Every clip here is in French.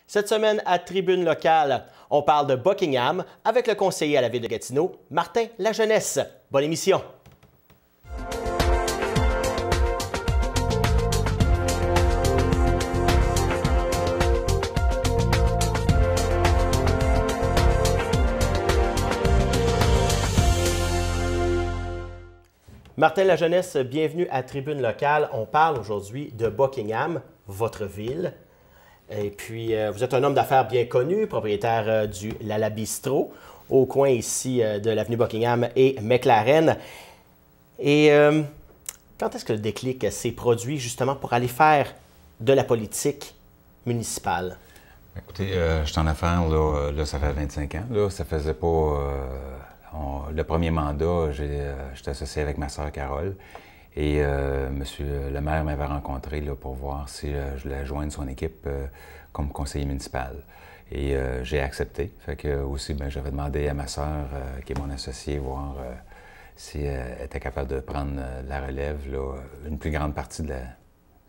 Cette semaine, à Tribune locale, on parle de Buckingham avec le conseiller à la Ville de Gatineau, Martin Lajeunesse. Bonne émission! Martin Lajeunesse, bienvenue à Tribune locale. On parle aujourd'hui de Buckingham, votre ville. Et puis, vous êtes un homme d'affaires bien connu, propriétaire du Lala Bistro, au coin ici de l'avenue Buckingham et McLaren. Et quand est-ce que le déclic s'est produit justement pour aller faire de la politique municipale? Écoutez, je suis en affaires, là, ça fait 25 ans. Là, ça faisait pas... le premier mandat, j'étais associé avec ma sœur Carole. Et monsieur le maire m'avait rencontré là, pour voir si je voulais joindre son équipe comme conseiller municipal. Et j'ai accepté. Fait que aussi, j'avais demandé à ma sœur, qui est mon associée, voir si elle était capable de prendre la relève, là, une plus grande partie de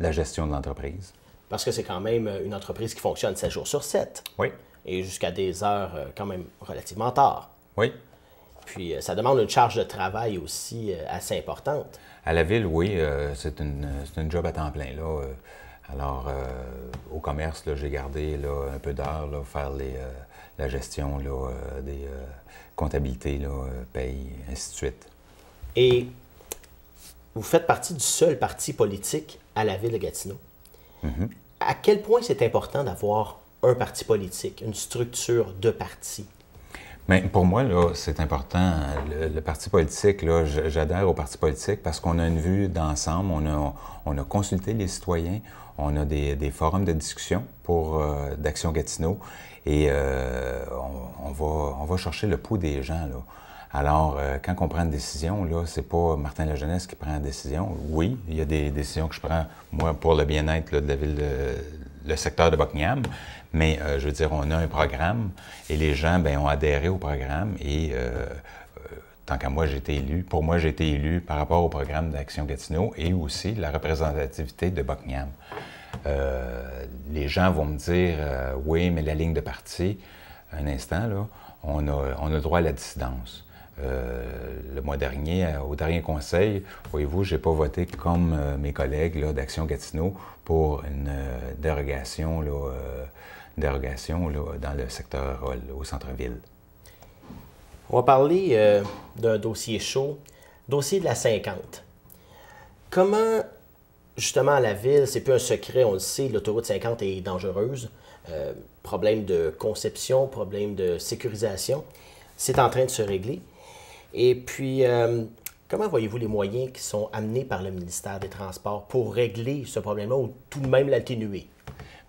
la gestion de l'entreprise. Parce que c'est quand même une entreprise qui fonctionne 7 jours sur 7. Oui. Et jusqu'à des heures quand même relativement tard. Oui. Puis ça demande une charge de travail aussi assez importante. À la ville, oui, c'est une job à temps plein. Là. Alors, au commerce, j'ai gardé là, un peu d'heures, faire la gestion là, des comptabilités, paye, ainsi de suite. Et vous faites partie du seul parti politique à la ville de Gatineau. Mm-hmm. À quel point c'est important d'avoir un parti politique, une structure de parti? Bien, pour moi, là, c'est important. Le parti politique, là, j'adhère au parti politique parce qu'on a une vue d'ensemble, on a consulté les citoyens, on a des forums de discussion pour d'Action Gatineau et on va chercher le pouls des gens, là. Alors, quand on prend une décision, là, c'est pas Martin Lajeunesse qui prend la décision. Oui, il y a des décisions que je prends, moi, pour le bien-être de la ville, le secteur de Buckingham, mais je veux dire, on a un programme et les gens, ont adhéré au programme et tant qu'à moi, j'ai été élu. Pour moi, j'ai été élu par rapport au programme d'Action Gatineau et aussi la représentativité de Buckingham. Les gens vont me dire, oui, mais la ligne de parti, un instant, là, on a droit à la dissidence. Le mois dernier, au dernier conseil, voyez-vous, je n'ai pas voté comme mes collègues d'Action Gatineau pour une dérogation, dans le secteur au centre-ville. On va parler d'un dossier chaud, dossier de la 50. Comment, justement, à la ville, c'est plus un secret, on le sait, l'autoroute 50 est dangereuse, problème de conception, problème de sécurisation, c'est en train de se régler. Et puis, comment voyez-vous les moyens qui sont amenés par le ministère des Transports pour régler ce problème-là ou tout de même l'atténuer?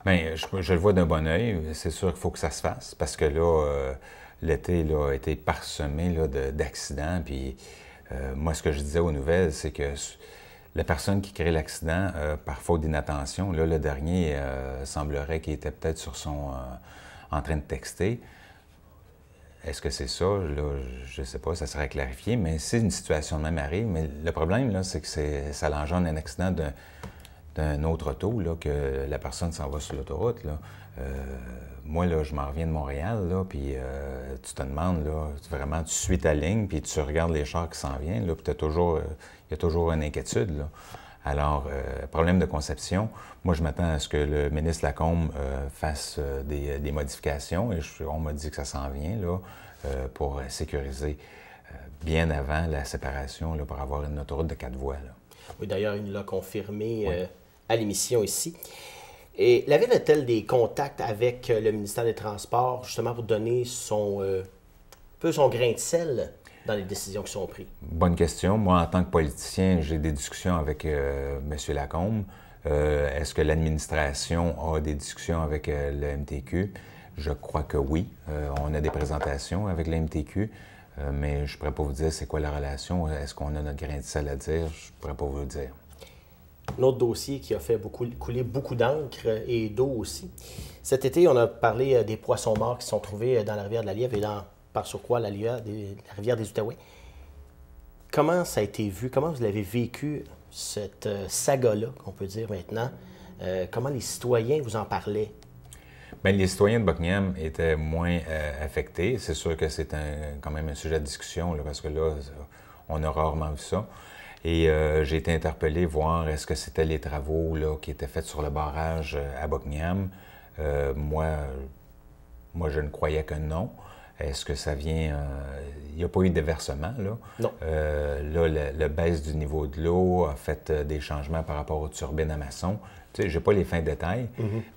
Bien, je le vois d'un bon œil. C'est sûr qu'il faut que ça se fasse parce que là, l'été a été parsemé d'accidents. Puis moi, ce que je disais aux nouvelles, c'est que la personne qui crée l'accident, par faute d'inattention, là, le dernier semblerait qu'il était peut-être en train de texter. Est-ce que c'est ça? Là, je ne sais pas, ça serait clarifié, mais si une situation de même arrive, mais le problème, là, c'est que ça engendre un accident d'un autre auto, là, que la personne s'en va sur l'autoroute. Moi, là, je m'en reviens de Montréal, là, puis tu te demandes, là, vraiment, tu suis ta ligne, puis tu regardes les chars qui s'en viennent, là, puis il y a toujours une inquiétude, là. Alors, problème de conception, moi, je m'attends à ce que le ministre Lacombe fasse des modifications et on m'a dit que ça s'en vient là, pour sécuriser bien avant la séparation là, pour avoir une autoroute de 4 voies. Là. Oui, d'ailleurs, il l'a confirmé à l'émission ici. Et la Ville a-t-elle des contacts avec le ministère des Transports justement pour donner un peu son grain de sel dans les décisions qui sont prises? Bonne question. Moi, en tant que politicien, j'ai des discussions avec M. Lacombe. Est-ce que l'administration a des discussions avec le MTQ? Je crois que oui. On a des présentations avec le MTQ, mais je ne pourrais pas vous dire c'est quoi la relation. Est-ce qu'on a notre grain de sel à dire? Je ne pourrais pas vous le dire. Un autre dossier qui a fait couler beaucoup d'encre et d'eau aussi. Cet été, on a parlé des poissons morts qui sont trouvés dans la rivière de la Lièvre et par sur quoi la rivière des Outaouais. Comment ça a été vu? Comment vous l'avez vécu, cette saga-là, qu'on peut dire maintenant? Comment les citoyens vous en parlaient? Bien, les citoyens de Buckingham étaient moins affectés. C'est sûr que c'est quand même un sujet de discussion, là, parce que là, on a rarement vu ça. Et j'ai été interpellé voir est-ce que c'était les travaux là, qui étaient faits sur le barrage à Buckingham. Moi, je ne croyais que non. Est-ce que ça vient... il n'y a pas eu de déversement, là. Non. Là, la baisse du niveau de l'eau a fait des changements par rapport aux turbines à maçon. Tu sais, je n'ai pas les fins détails,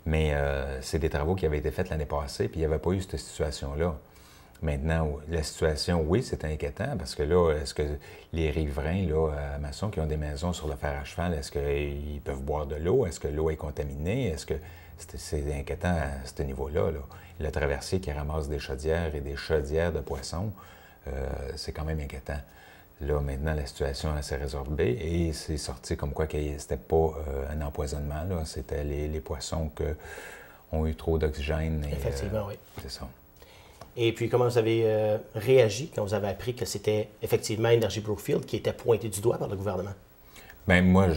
mais c'est des travaux qui avaient été faits l'année passée, puis il n'y avait pas eu cette situation-là. Maintenant, la situation, oui, c'est inquiétant, parce que là, est-ce que les riverains là, à Masson qui ont des maisons sur le fer à cheval, est-ce qu'ils peuvent boire de l'eau? Est-ce que l'eau est contaminée? Est-ce que c'est inquiétant à ce niveau-là, là? Le traversier qui ramasse des chaudières et des chaudières de poissons, c'est quand même inquiétant. Là, maintenant, la situation s'est résorbée et c'est sorti comme quoi que c'était pas un empoisonnement, là. C'était les poissons qui ont eu trop d'oxygène. Effectivement, oui. C'est ça. Et puis, comment vous avez réagi quand vous avez appris que c'était effectivement Énergie Brookfield qui était pointé du doigt par le gouvernement? Bien, moi,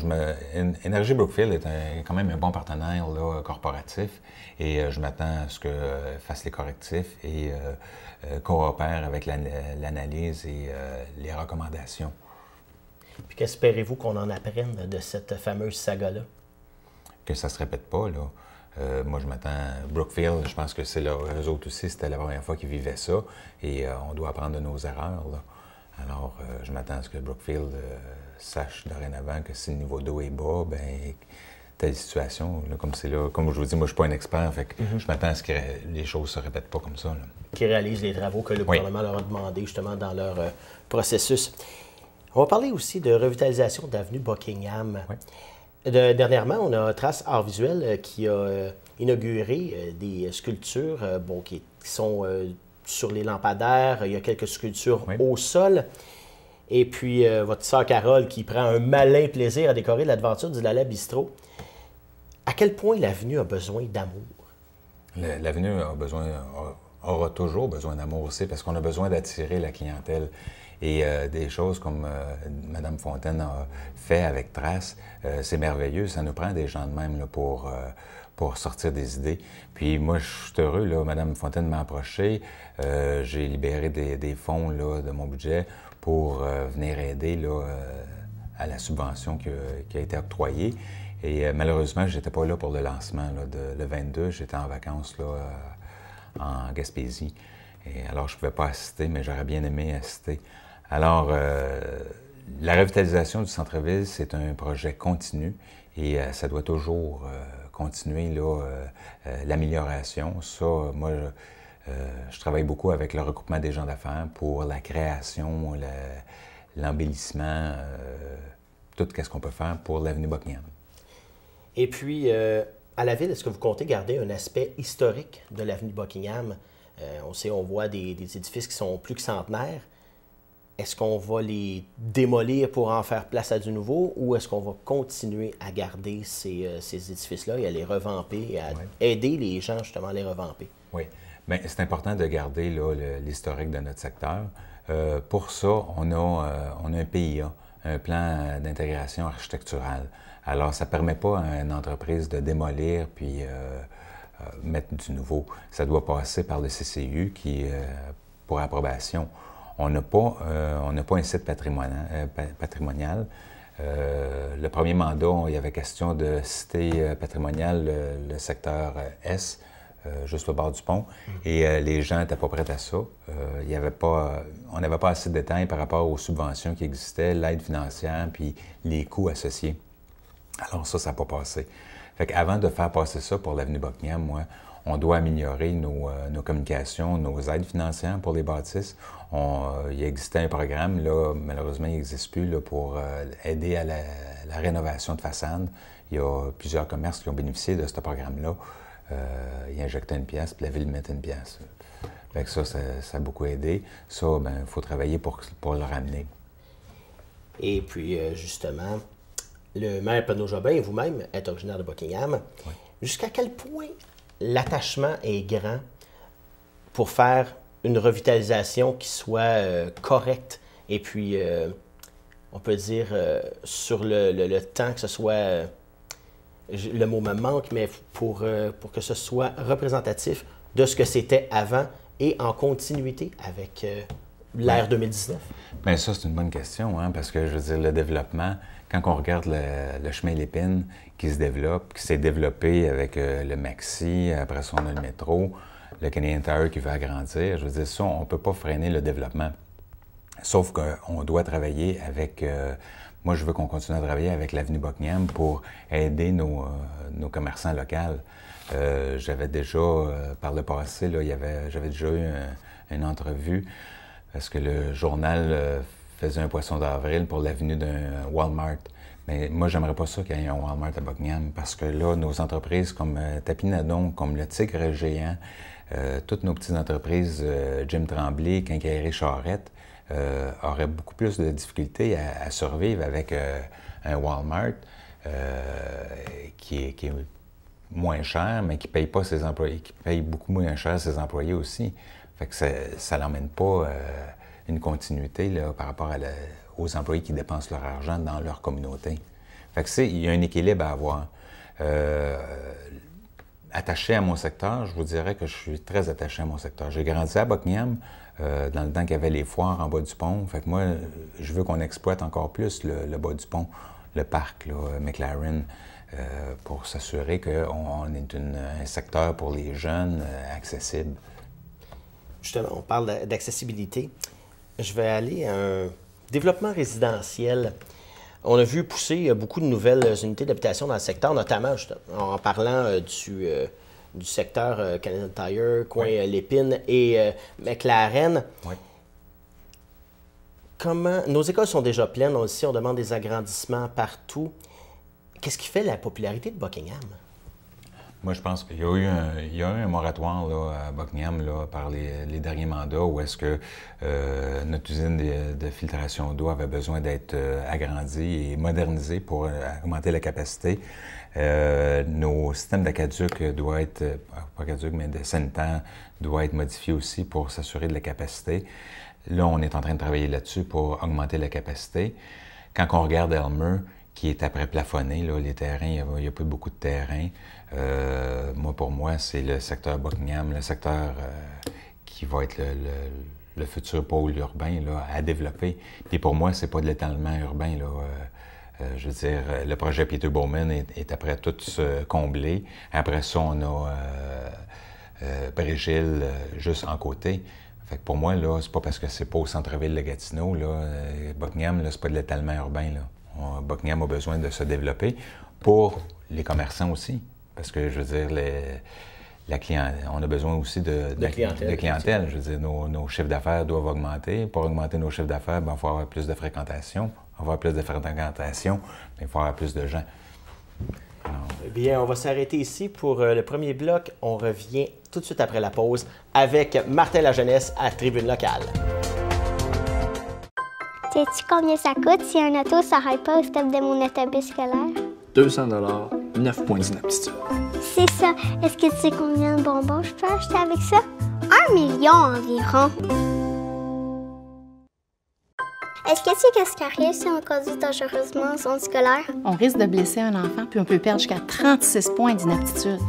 Énergie Brookfield est quand même un bon partenaire là, corporatif et je m'attends à ce qu'il fasse les correctifs et coopère avec l'analyse et les recommandations. Puis qu'espérez-vous qu'on en apprenne de cette fameuse saga-là? Que ça ne se répète pas, là. Moi, je m'attends... Brookfield, je pense que c'est eux autres aussi, c'était la première fois qu'ils vivaient ça et on doit apprendre de nos erreurs, là. Alors, je m'attends à ce que Brookfield sache dorénavant que si le niveau d'eau est bas, bien, telle situation, là, comme je vous dis, moi, je ne suis pas un expert, fait que je m'attends à ce que les choses ne se répètent pas comme ça, là. Qui réalisent les travaux que le gouvernement leur a demandé justement dans leur processus. On va parler aussi de revitalisation d'avenue Buckingham. Oui. Dernièrement, on a Trace Art Visuel qui a inauguré des sculptures qui sont sur les lampadaires. Il y a quelques sculptures au sol. Et puis, votre sœur Carole qui prend un malin plaisir à décorer l'aventure du Lala Bistrot. À quel point l'avenue a besoin d'amour? L'avenue aura toujours besoin d'amour aussi parce qu'on a besoin d'attirer la clientèle. Et des choses comme Mme Fontaine a fait avec Trace, c'est merveilleux. Ça nous prend des gens de même là, pour sortir des idées. Puis moi, je suis heureux. Là, Mme Fontaine m'a approché. J'ai libéré des fonds là, de mon budget pour venir aider là, à la subvention qui a été octroyée. Et malheureusement, je n'étais pas là pour le lancement. Là, le 22, j'étais en vacances là, en Gaspésie. Et alors, je ne pouvais pas assister, mais j'aurais bien aimé assister. Alors, la revitalisation du centre-ville, c'est un projet continu et ça doit toujours continuer l'amélioration. Ça, moi, je travaille beaucoup avec le regroupement des gens d'affaires pour la création, l'embellissement, tout ce qu'on peut faire pour l'avenue Buckingham. Et puis, à la ville, est-ce que vous comptez garder un aspect historique de l'avenue Buckingham? On voit des édifices qui sont plus que centenaires. Est-ce qu'on va les démolir pour en faire place à du nouveau ou est-ce qu'on va continuer à garder ces édifices-là et à les revamper et à aider les gens justement à les revamper? Oui. Bien, c'est important de garder l'historique de notre secteur. Pour ça, on a un PIA, un plan d'intégration architecturale. Alors, ça ne permet pas à une entreprise de démolir puis mettre du nouveau. Ça doit passer par le CCU pour approbation. On n'a pas un site patrimonial. Le premier mandat, il y avait question de cité patrimoniale le secteur S, juste au bord du pont, et les gens n'étaient pas prêts à ça. On n'avait pas assez de détails par rapport aux subventions qui existaient, l'aide financière, puis les coûts associés. Alors ça n'a pas passé. Fait qu'avant de faire passer ça pour l'avenue Buckingham, on doit améliorer nos communications, nos aides financières pour les bâtisses. Il existait un programme, là, malheureusement, il n'existe plus, là, pour aider à la rénovation de façade. Il y a plusieurs commerces qui ont bénéficié de ce programme-là. Ils injectaient une pièce, puis la ville mettait une pièce. Fait que ça a beaucoup aidé. Ça, il faut travailler pour le ramener. Et puis, justement, le maire Penneau-Jobin et vous-même êtes originaire de Buckingham. Oui. Jusqu'à quel point l'attachement est grand pour faire une revitalisation qui soit correcte et puis, on peut dire, sur le temps, que ce soit le mot me manque, mais pour que ce soit représentatif de ce que c'était avant et en continuité avec l'ère 2019? Bien, ça, c'est une bonne question, hein, parce que, je veux dire, le développement, quand on regarde le chemin Lépine qui se développe, qui s'est développé avec le Maxi, après ça, on a le métro, le Canadian Tire qui va agrandir, je veux dire, ça, on ne peut pas freiner le développement. Sauf qu'on doit travailler avec... moi, je veux qu'on continue à travailler avec l'avenue Buckingham pour aider nos commerçants locaux. J'avais déjà, par le passé, j'avais déjà eu une entrevue parce que le journal faisait un poisson d'avril pour l'avenue d'un Walmart. Mais moi, j'aimerais pas ça qu'il y ait un Walmart à Buckingham parce que là, nos entreprises comme Tapis-Nadon, comme le Tigre Géant, toutes nos petites entreprises, Jim Tremblay, Quincaillerie Charrette, auraient beaucoup plus de difficultés à survivre avec un Walmart qui est moins cher, mais qui ne paye pas ses employés, qui paye beaucoup moins cher ses employés aussi. Fait que ça n'emmène pas une continuité là, par rapport aux employés qui dépensent leur argent dans leur communauté. Fait que il y a un équilibre à avoir. Attaché à mon secteur, je vous dirais que je suis très attaché à mon secteur. J'ai grandi à Buckingham, dans le temps qu'il y avait les foires en bas du pont. Fait que moi, je veux qu'on exploite encore plus le bas du pont, le parc, là, McLaren, pour s'assurer qu'on est un secteur pour les jeunes accessible. Justement, on parle d'accessibilité. Je vais aller à un développement résidentiel. On a vu pousser beaucoup de nouvelles unités d'habitation dans le secteur, notamment en parlant du secteur Canadian Tire, coin Lépine et McLaren. Oui. Nos écoles sont déjà pleines, on le sait, on demande des agrandissements partout. Qu'est-ce qui fait la popularité de Buckingham? Moi, je pense qu'il y a eu un moratoire là, à Buckingham là, par les derniers mandats où est-ce que notre usine de filtration d'eau avait besoin d'être agrandie et modernisée pour augmenter la capacité. Nos systèmes d'aqueduc doivent être, pas aqueduc, mais de sanitaire, doivent être modifiés aussi pour s'assurer de la capacité. Là, on est en train de travailler là-dessus pour augmenter la capacité. Quand on regarde Elmer, qui est après plafonné, là, les terrains, il n'y a plus beaucoup de terrain. Pour moi, c'est le secteur Buckingham, le secteur qui va être le futur pôle urbain là, à développer. Puis pour moi, c'est pas de l'étalement urbain. Là. Je veux dire, le projet Peter Bowman est après tout comblé. Après ça, on a Brésil juste en côté. Fait que pour moi, là, c'est pas parce que c'est pas au centre-ville de Gatineau. Là, Buckingham, là, c'est pas de l'étalement urbain. Là. Buckingham a besoin de se développer pour les commerçants aussi. Parce que, je veux dire, on a besoin aussi de clientèle. Je veux dire, nos chiffres d'affaires doivent augmenter. Pour augmenter nos chiffres d'affaires, il faut avoir plus de fréquentation. Pour avoir plus de fréquentation, il faut avoir plus de gens. Alors... Bien, on va s'arrêter ici pour le premier bloc. On revient tout de suite après la pause avec Martin Lajeunesse à Tribune Locale. Sais-tu combien ça coûte si un auto ne s'arrête pas au stop de mon autobus scolaire? 200 $, 9 points d'inaptitude. C'est ça. Est-ce que tu sais combien de bonbons je peux acheter avec ça? 1 million environ. Est-ce que tu sais qu'est-ce qui arrive si on conduit dangereusement en zone scolaire? On risque de blesser un enfant, puis on peut perdre jusqu'à 36 points d'inaptitude.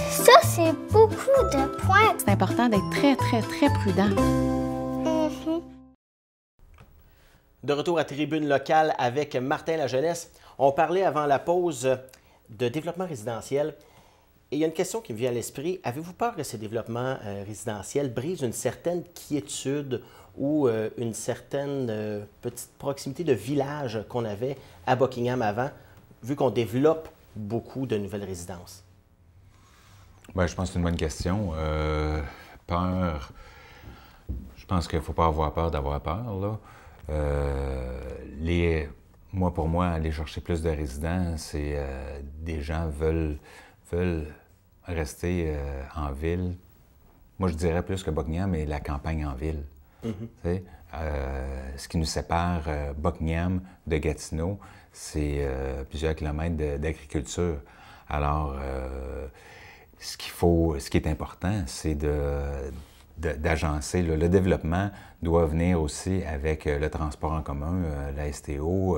Ça, c'est beaucoup de points. C'est important d'être très, très, très prudent. De retour à Tribune Locale avec Martin Lajeunesse. On parlait avant la pause de développement résidentiel. Et il y a une question qui me vient à l'esprit. Avez-vous peur que ces développements résidentiels brisent une certaine quiétude ou une certaine petite proximité de village qu'on avait à Buckingham avant, vu qu'on développe beaucoup de nouvelles résidences? Bien, je pense que c'est une bonne question. Peur, je pense qu'il ne faut pas avoir peur d'avoir peur, là. Pour moi, aller chercher plus de résidents, c'est des gens veulent rester en ville. Moi, je dirais plus que Buckingham et la campagne en ville. Mm-hmm. Ce qui nous sépare Buckingham de Gatineau, c'est plusieurs kilomètres d'agriculture. Alors, ce qui est important, c'est d'agencer. Le développement doit venir aussi avec le transport en commun, la STO,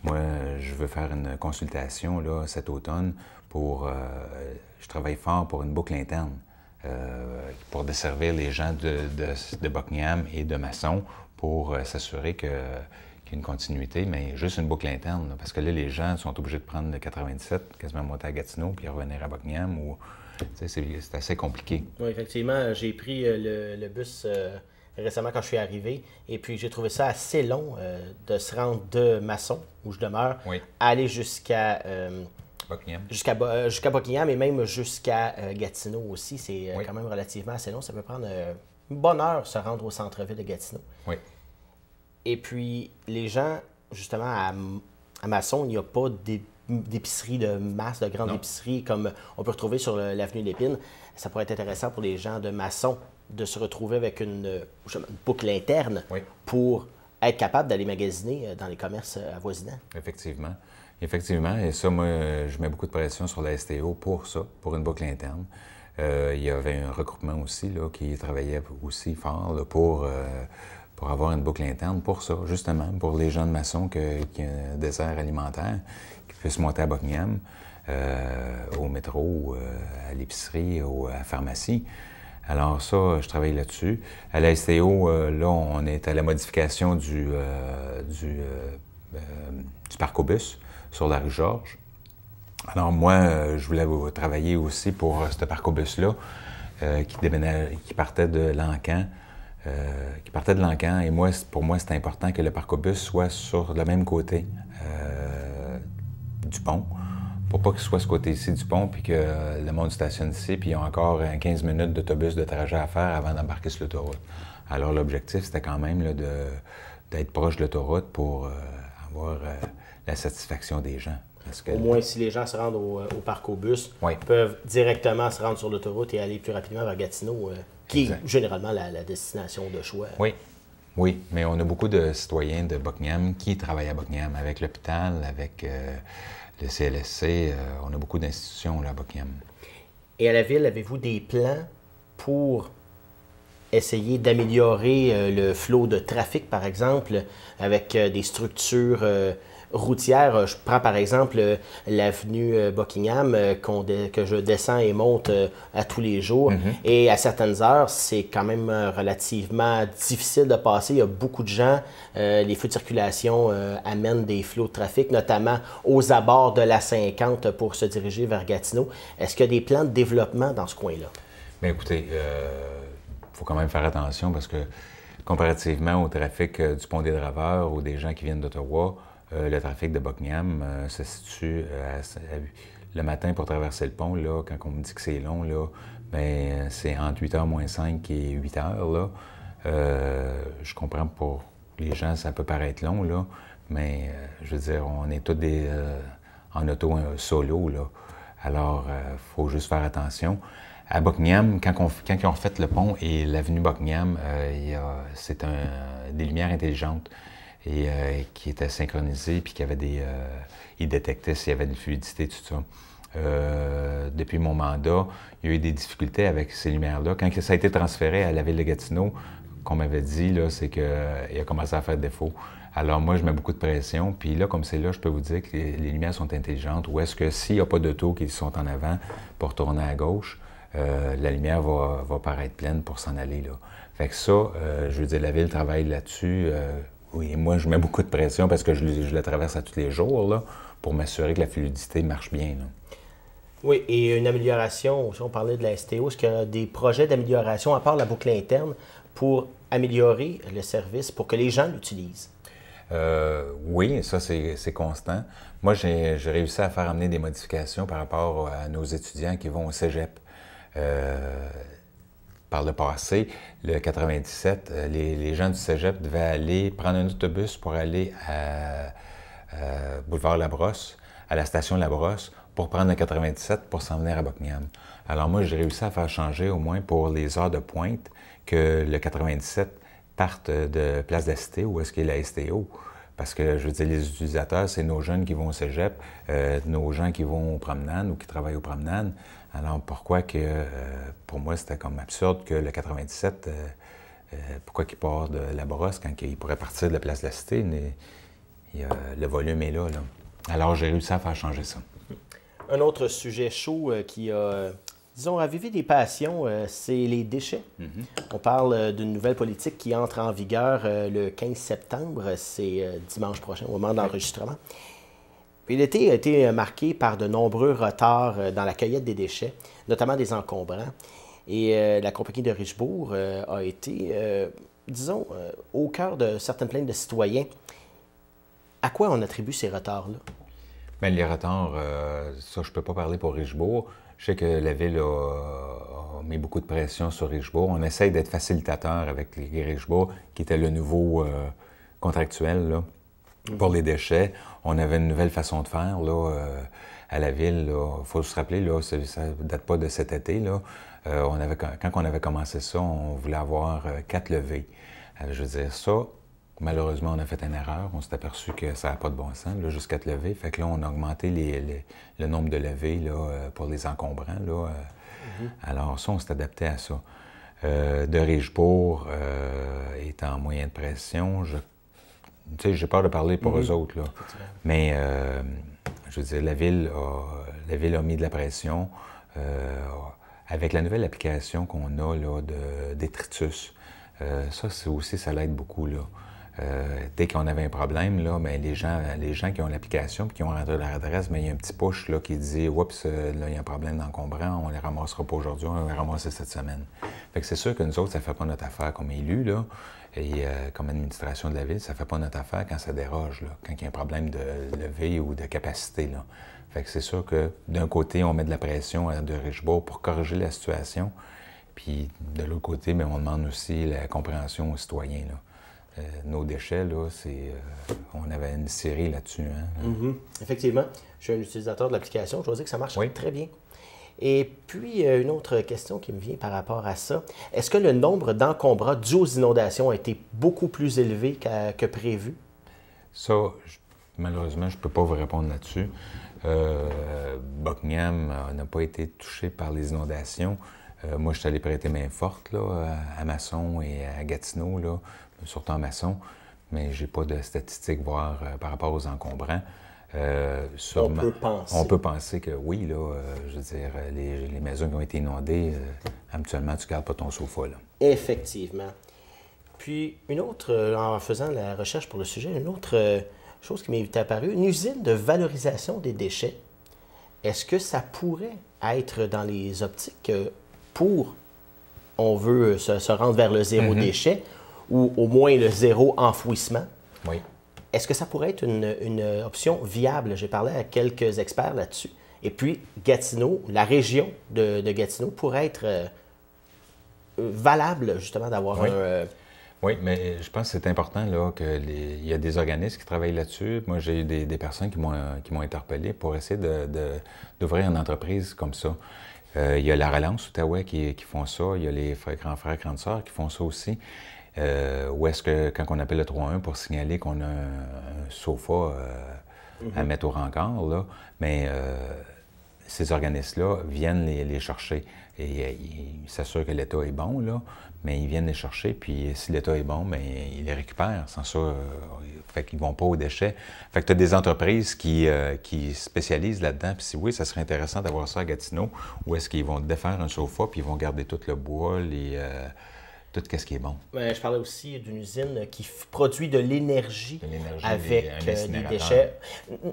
Moi, je veux faire une consultation là, cet automne pour... je travaille fort pour une boucle interne pour desservir les gens de Buckingham et de Masson pour s'assurer qu'il y a une continuité, mais juste une boucle interne. Là, parce que là, les gens sont obligés de prendre le 97, quasiment monter à Gatineau, puis revenir à Buckingham. Ou, c'est assez compliqué. Oui, effectivement, j'ai pris le bus récemment quand je suis arrivé, et puis j'ai trouvé ça assez long de se rendre de Masson, où je demeure, à aller jusqu'à Buckingham. Jusqu'à Buckingham et même jusqu'à Gatineau aussi. C'est quand même relativement assez long. Ça peut prendre une bonne heure se rendre au centre-ville de Gatineau. Oui. Et puis, les gens, justement, à Masson, il n'y a pas d'épicerie de masse, de grande épicerie comme on peut retrouver sur l'avenue Lépine. Ça pourrait être intéressant pour les gens de Masson de se retrouver avec une boucle interne pour être capable d'aller magasiner dans les commerces avoisinants. Effectivement. Effectivement. Et ça, moi, je mets beaucoup de pression sur la STO pour ça, pour une boucle interne. Il y avait un regroupement aussi là, qui travaillait aussi fort là, pour avoir une boucle interne pour ça, justement, pour les gens de Masson qui ont un désert alimentaire, qui puissent monter à Buckingham, au métro, à l'épicerie, ou à la pharmacie. Alors ça, je travaille là-dessus. À la STO, là, on est à la modification du parc-au-bus sur la rue Georges. Alors moi, je voulais travailler aussi pour ce parc-au-bus-là qui partait de Lancan. Et moi, pour moi, c'est important que le parc-au-bus soit sur le même côté du pont, pour pas qu'il soit ce côté-ci du pont, puis que le monde stationne ici, puis il y a encore 15 minutes d'autobus de trajet à faire avant d'embarquer sur l'autoroute. Alors l'objectif, c'était quand même là, d'être proche de l'autoroute pour avoir la satisfaction des gens. Au moins, si les gens se rendent au parc-au-bus, ils peuvent directement se rendre sur l'autoroute et aller plus rapidement vers Gatineau, qui est généralement la destination de choix. Oui, mais on a beaucoup de citoyens de Buckingham qui travaillent à Buckingham, avec l'hôpital, avec le CLSC. On a beaucoup d'institutions là, à Buckingham. Et à la ville, avez-vous des plans pour essayer d'améliorer le flot de trafic, par exemple, avec des structures routières? Je prends par exemple l'avenue Buckingham que je descends et monte à tous les jours. Et à certaines heures, c'est quand même relativement difficile de passer. Il y a beaucoup de gens. Les feux de circulation amènent des flots de trafic, notamment aux abords de la 50 pour se diriger vers Gatineau. Est-ce qu'il y a des plans de développement dans ce coin-là? Bien, écoutez, faut quand même faire attention parce que comparativement au trafic du Pont des Draveurs ou des gens qui viennent d'Ottawa, le trafic de Buckingham se situe le matin pour traverser le pont. Là, quand on me dit que c'est long, là, ben, c'est entre 8h moins 5 et 8h. Là. Je comprends pour les gens, ça peut paraître long, là, mais je veux dire, on est tous en auto solo. Là. Alors, il faut juste faire attention. À Buckingham, quand ils ont refait le pont et l'avenue Buckingham, c'est des lumières intelligentes et qui étaient synchronisées, puis qui avaient ils détectaient s'il y avait de fluidité, tout ça. Depuis mon mandat, il y a eu des difficultés avec ces lumières-là. Quand ça a été transféré à la ville de Gatineau, qu'on m'avait dit, là, c'est qu'il a commencé à faire défaut. Alors moi, je mets beaucoup de pression, puis là, comme c'est là, je peux vous dire que les lumières sont intelligentes, ou est-ce que s'il n'y a pas d'auto qui sont en avant pour tourner à gauche, la lumière va paraître pleine pour s'en aller, là. Fait que ça, je veux dire, la ville travaille là-dessus. Oui, moi, je mets beaucoup de pression parce que je la traverse à tous les jours, là, pour m'assurer que la fluidité marche bien, là. Oui, et une amélioration, si on parlait de la STO, est-ce qu'il y a des projets d'amélioration, à part la boucle interne, pour améliorer le service, pour que les gens l'utilisent? Oui, ça, c'est constant. Moi, j'ai réussi à faire amener des modifications par rapport à nos étudiants qui vont au cégep. Par le passé, le 97, les gens du cégep devaient aller prendre un autobus pour aller à Boulevard Labrosse, à la station Labrosse, pour prendre le 97 pour s'en venir à Buckingham. Alors moi, j'ai réussi à faire changer, au moins pour les heures de pointe, que le 97 parte de Place de la Cité, où est-ce qu'il y a la STO. Parce que, je veux dire, les utilisateurs, c'est nos jeunes qui vont au cégep, nos gens qui vont aux promenades ou qui travaillent aux promenades. Alors, pourquoi que, pour moi, c'était comme absurde que le 97, pourquoi qu'il part de la brosse quand il pourrait partir de la Place de la Cité? le volume est là. Alors, j'ai réussi à faire changer ça. Un autre sujet chaud qui a, disons, ravivé des passions, c'est les déchets. On parle d'une nouvelle politique qui entre en vigueur le 15 septembre, c'est dimanche prochain, au moment de l'enregistrement. Puis l'été a été marqué par de nombreux retards dans la cueillette des déchets, notamment des encombrants. Et la compagnie de Richebourg a été, disons, au cœur de certaines plaintes de citoyens. À quoi on attribue ces retards-là? Bien, les retards, ça, je ne peux pas parler pour Richebourg. Je sais que la Ville a mis beaucoup de pression sur Richebourg. On essaye d'être facilitateur avec les Richebourg, qui était le nouveau contractuel là, pour les déchets. On avait une nouvelle façon de faire là, à la Ville. Il faut se rappeler, là, ça ne date pas de cet été. Là. Quand on avait commencé ça, on voulait avoir 4 levées. Je veux dire, ça... Malheureusement, on a fait une erreur. On s'est aperçu que ça n'a pas de bon sens, là, juste 4 levées. Fait que là, on a augmenté le nombre de levées là, pour les encombrants. Là. Alors ça, on s'est adapté à ça. De Richebourg est en moyenne pression. Tu sais, j'ai peur de parler pour eux autres, là. Mais, je veux dire, la ville a mis de la pression. Avec la nouvelle application qu'on a là, de détritus, ça l'aide beaucoup, là. Dès qu'on avait un problème, là, bien, les gens qui ont l'application et qui ont rentré leur adresse, bien, il y a un petit push là, qui dit « Oups, là, il y a un problème d'encombrant, on ne les ramassera pas aujourd'hui, on va les ramasser cette semaine. » Fait que c'est sûr que nous autres, ça ne fait pas notre affaire comme élus, là, et comme administration de la Ville, ça ne fait pas notre affaire quand ça déroge, là, quand il y a un problème de levée ou de capacité, là. Fait que c'est sûr que d'un côté, on met de la pression à de Richebourg pour corriger la situation, puis de l'autre côté, bien, on demande aussi la compréhension aux citoyens, là. Nos déchets, là, on avait une série là-dessus. Hein? Effectivement. Je suis un utilisateur de l'application. Je dois dire que ça marche très bien. Et puis, une autre question qui me vient par rapport à ça. Est-ce que le nombre d'encombrants dus aux inondations a été beaucoup plus élevé que prévu? Ça, malheureusement, je ne peux pas vous répondre là-dessus. Buckingham n'a pas été touché par les inondations. Moi, je suis allé prêter main forte là, à Masson et à Gatineau, là, surtout en Masson, mais je n'ai pas de statistiques voir par rapport aux encombrants. On peut penser que oui, là, je veux dire, les maisons qui ont été inondées, habituellement, tu ne gardes pas ton sofa. Là. Effectivement. Puis, une autre, en faisant la recherche pour le sujet, une autre chose qui m'est apparue, une usine de valorisation des déchets. Est-ce que ça pourrait être dans les optiques on veut se rendre vers le zéro déchet ou au moins le zéro enfouissement? Oui. Est-ce que ça pourrait être une option viable? J'ai parlé à quelques experts là-dessus. Et puis, Gatineau, la région de Gatineau pourrait être valable, justement, d'avoir un... Oui, mais je pense que c'est important là, qu'il y a des organismes qui travaillent là-dessus. Moi, j'ai eu des personnes qui m'ont interpellé pour essayer d'ouvrir une entreprise comme ça. Il y a la Relance Outaouais qui font ça. Il y a les grands frères, grandes sœurs qui font ça aussi. Où est-ce que, quand on appelle le 3-1 pour signaler qu'on a un sofa à mettre au rencard, là, mais ces organismes-là viennent les chercher. Et ils s'assurent que l'État est bon, là, mais ils viennent les chercher, puis si l'État est bon, bien, ils les récupèrent. Sans ça, fait qu'ils ne vont pas aux déchets. Fait que tu as des entreprises qui spécialisent là-dedans. Puis oui, ça serait intéressant d'avoir ça à Gatineau, où est-ce qu'ils vont défaire un sofa, puis ils vont garder tout le bois, tout ce qui est bon. Je parlais aussi d'une usine qui produit de l'énergie avec des déchets.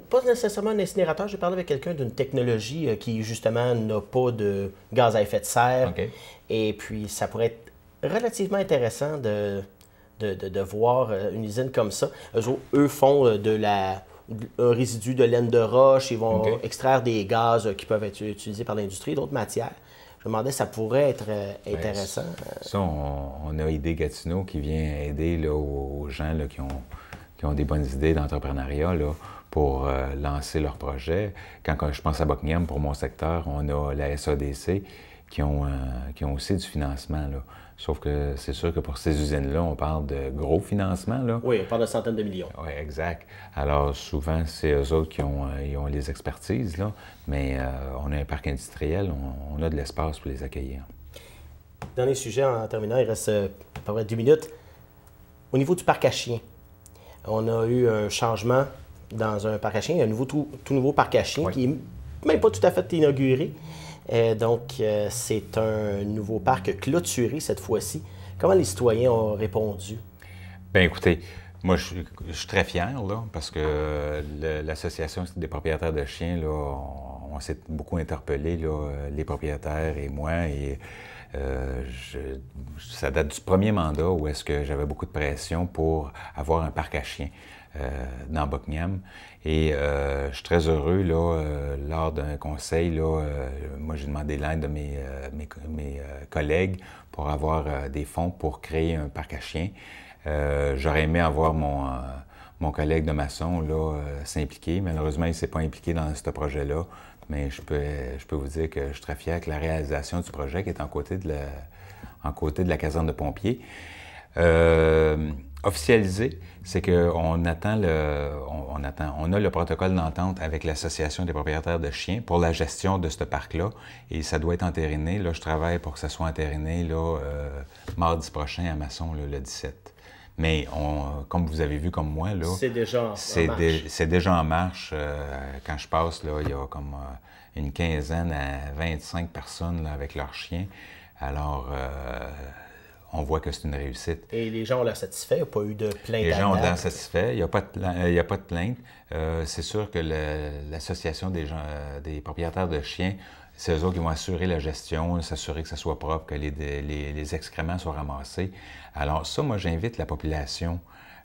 Pas nécessairement un incinérateur. J'ai parlé avec quelqu'un d'une technologie qui, justement, n'a pas de gaz à effet de serre. Okay. Et puis, ça pourrait être relativement intéressant de voir une usine comme ça. Eux font un résidu de laine de roche. Ils vont extraire des gaz qui peuvent être utilisés par l'industrie, d'autres matières. Je me demandais si ça pourrait être intéressant. Ça, on a Idée Gatineau qui vient aider là, aux gens là, qui ont des bonnes idées d'entrepreneuriat là, pour lancer leurs projets. Quand je pense à Buckingham, pour mon secteur, on a la SADC qui ont aussi du financement. Là. Sauf que c'est sûr que pour ces usines-là, on parle de gros financement. Là. Oui, on parle de centaines de millions. Oui, exact. Alors, souvent, c'est eux autres qui ont les expertises, là, mais on a un parc industriel, on a de l'espace pour les accueillir. Dernier sujet en terminant, il reste à peu près 2 minutes. Au niveau du parc à chiens, On a eu un changement dans un parc à chiens, un tout nouveau parc à chiens qui n'est même pas tout à fait inauguré. Donc, c'est un nouveau parc clôturé cette fois-ci. Comment les citoyens ont répondu? Bien, écoutez, moi, je suis très fier, là, parce que l'Association des propriétaires de chiens, là, on s'est beaucoup interpellés, là, les propriétaires et moi, et ça date du premier mandat où est-ce que j'avais beaucoup de pression pour avoir un parc à chiens dans Buckingham. Et je suis très heureux, là, lors d'un conseil, là, moi j'ai demandé l'aide de mes collègues pour avoir des fonds pour créer un parc à chiens. J'aurais aimé avoir mon collègue de maçon là, s'impliquer. Malheureusement, il ne s'est pas impliqué dans ce projet-là. Mais je peux vous dire que je suis très fier que la réalisation du projet qui est en côté de la caserne de pompiers. Officialisé, c'est qu'on attend on a le protocole d'entente avec l'Association des propriétaires de chiens pour la gestion de ce parc-là. Et ça doit être entériné. Là, je travaille pour que ça soit entériné là, mardi prochain à Masson, là, le 17. Mais comme vous avez vu comme moi, là, c'est déjà en marche. C'est déjà en marche. Quand je passe, là, il y a comme une quinzaine à 25 personnes là, avec leurs chiens. Alors, on voit que c'est une réussite. Et les gens ont l'air satisfaits? Il n'y a pas eu de plainte? Les gens ont l'air satisfaits. Il n'y a pas de plainte. C'est sûr que l'Association des propriétaires de chiens, c'est eux autres qui vont assurer la gestion, s'assurer que ça soit propre, que les excréments soient ramassés. Alors ça, moi, j'invite la population,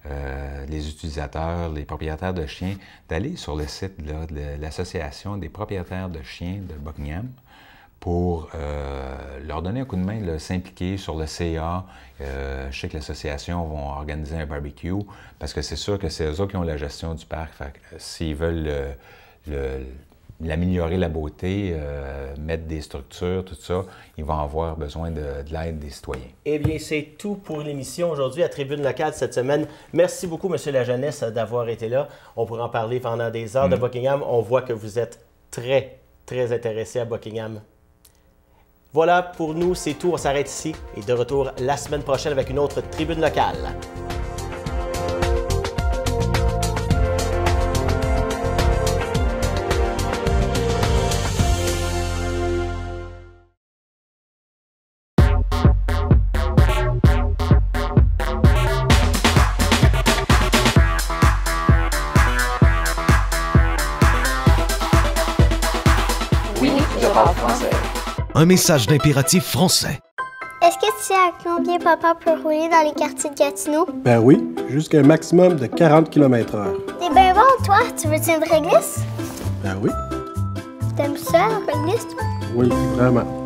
les utilisateurs, les propriétaires de chiens, d'aller sur le site là, de l'Association des propriétaires de chiens de Buckingham pour leur donner un coup de main, s'impliquer sur le CA. Je sais que l'association va organiser un barbecue parce que c'est sûr que c'est eux autres qui ont la gestion du parc. S'ils veulent l'améliorer la beauté, mettre des structures, tout ça, ils vont avoir besoin de l'aide des citoyens. Eh bien, c'est tout pour l'émission aujourd'hui à Tribune locale cette semaine. Merci beaucoup, M. Lajeunesse, d'avoir été là. On pourra en parler pendant des heures de Buckingham. On voit que vous êtes très, très intéressé à Buckingham. Voilà, pour nous, c'est tout. On s'arrête ici et de retour la semaine prochaine avec une autre Tribune locale. Un message d'impératif français. Est-ce que tu sais à combien papa peut rouler dans les quartiers de Gatineau? Ben oui, jusqu'à un maximum de 40 km/h. T'es bien bon, toi. Tu veux-tu une réglisse? Ben oui. T'aimes ça, la réglisse, toi? Oui, vraiment.